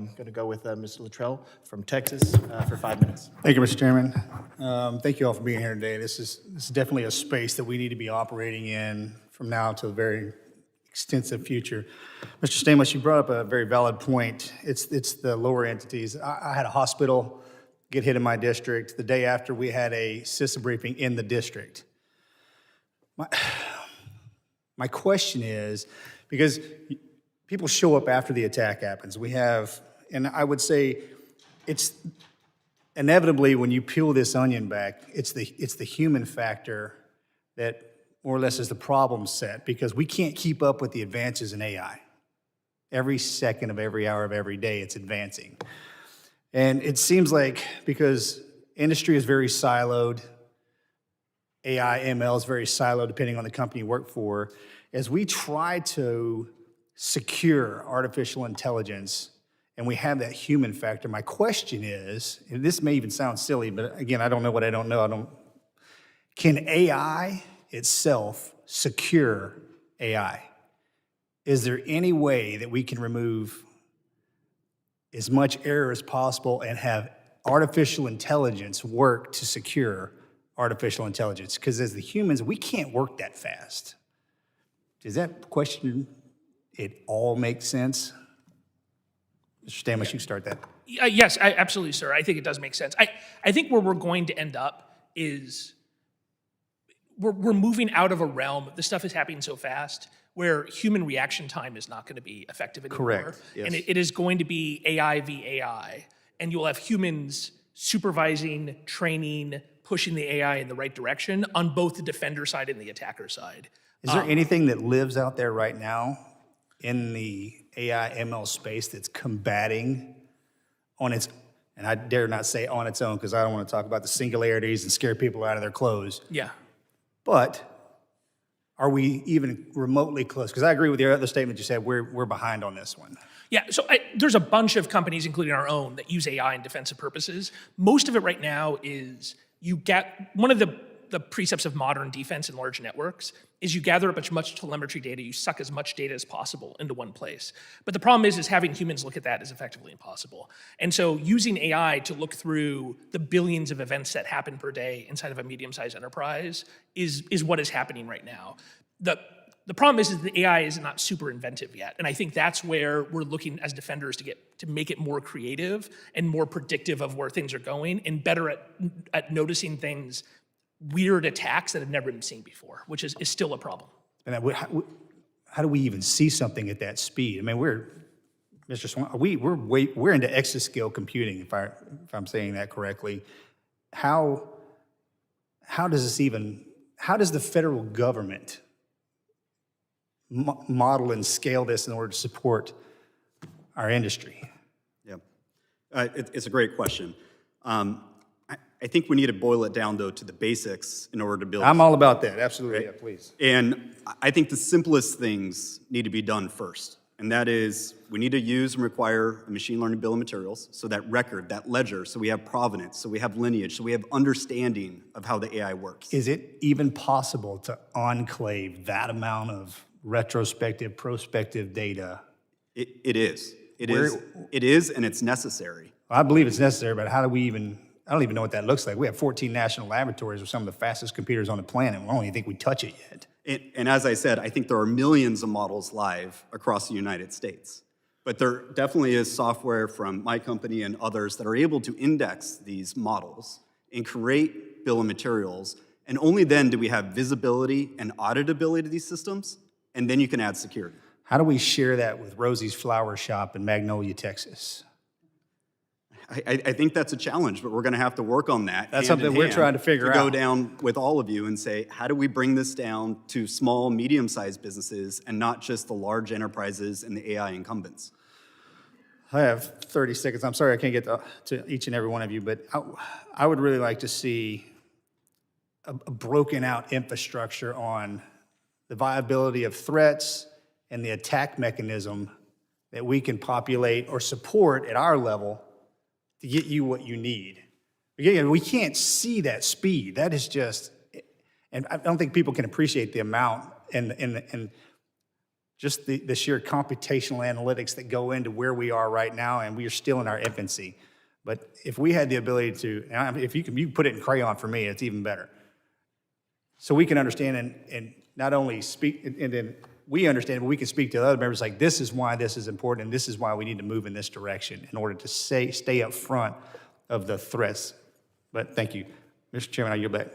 I'm going to go with Mr. Luttrell from Texas for 5 minutes. Thank you, Mr. Chairman. Thank you all for being here today. This is definitely a space that we need to be operating in from now to the very extensive future. Mr. Stamos, you brought up a very valid point. It's the lower entities. I had a hospital get hit in my district the day after we had a CISA briefing in the district. My question is, because people show up after the attack happens. We have, and I would say it's inevitably when you peel this onion back, it's the human factor that more or less is the problem set, because we can't keep up with the advances in AI. Every second of every hour of every day, it's advancing. And it seems like because industry is very siloed, AI, ML is very siloed depending on the company you work for, as we try to secure artificial intelligence and we have that human factor, my question is, and this may even sound silly, but again, I don't know what I don't know. Can AI itself secure AI? Is there any way that we can remove as much error as possible and have artificial intelligence work to secure artificial intelligence? Because as the humans, we can't work that fast. Does that question it all make sense? Mr. Stamos, you start that. Yes, absolutely, sir. I think it does make sense. I think where we're going to end up is we're moving out of a realm. This stuff is happening so fast where human reaction time is not going to be effective anymore. Correct. Yes. And it is going to be AI v. AI. And you'll have humans supervising, training, pushing the AI in the right direction on both the defender side and the attacker side. Is there anything that lives out there right now in the AI ML space that's combating on its, and I dare not say on its own because I don't want to talk about the singularities and scare people out of their clothes. Yeah. But are we even remotely close? Because I agree with your other statement you said, we're behind on this one. Yeah, so there's a bunch of companies, including our own, that use AI in defensive purposes. Most of it right now is you get, one of the precepts of modern defense in large networks is you gather up as much telemetry data, you suck as much data as possible into one place. But the problem is having humans look at that is effectively impossible. And so using AI to look through the billions of events that happen per day inside of a medium-sized enterprise is what is happening right now. The problem is the AI is not super inventive yet. And I think that's where we're looking as defenders to make it more creative and more predictive of where things are going and better at noticing things, weird attacks that have never been seen before, which is still a problem. And how do we even see something at that speed? I mean, Mr. Swan, we're into exascale computing, if I'm saying that correctly. How does the federal government model and scale this in order to support our industry? Yeah, it's a great question. I think we need to boil it down, though, to the basics in order to build. I'm all about that, absolutely, right? Yeah, please. And I think the simplest things need to be done first. And that is, we need to use and require a machine learning bill of materials, so that record, that ledger, so we have provenance, so we have lineage, so we have understanding of how the AI works. Is it even possible to enclave that amount of retrospective, prospective data? It is. It is, and it's necessary. I believe it's necessary, but how do we even, I don't even know what that looks like. We have 14 national laboratories with some of the fastest computers on the planet. I don't even think we touch it yet. And as I said, I think there are millions of models live across the United States. But there definitely is software from my company and others that are able to index these models and create bill of materials. And only then do we have visibility and auditability to these systems, and then you can add security. How do we share that with Rosie's Flower Shop in Magnolia, Texas? I think that's a challenge, but we're going to have to work on that. That's something we're trying to figure out. Go down with all of you and say, how do we bring this down to small, medium-sized businesses and not just the large enterprises and the AI incumbents? I have 30 seconds. I'm sorry I can't get to each and every one of you, but I would really like to see a broken out infrastructure on the viability of threats and the attack mechanism that we can populate or support at our level to get you what you need. Again, we can't see that speed. That is just, and I don't think people can appreciate the amount and just the sheer computational analytics that go into where we are right now, and we are still in our infancy. But if we had the ability to, and if you can put it in crayon for me, it's even better. So we can understand and not only speak, and then we understand, but we can speak to the other members like, this is why this is important, and this is why we need to move in this direction in order to stay up front of the threats. But thank you. Mr. Chairman, I yield back.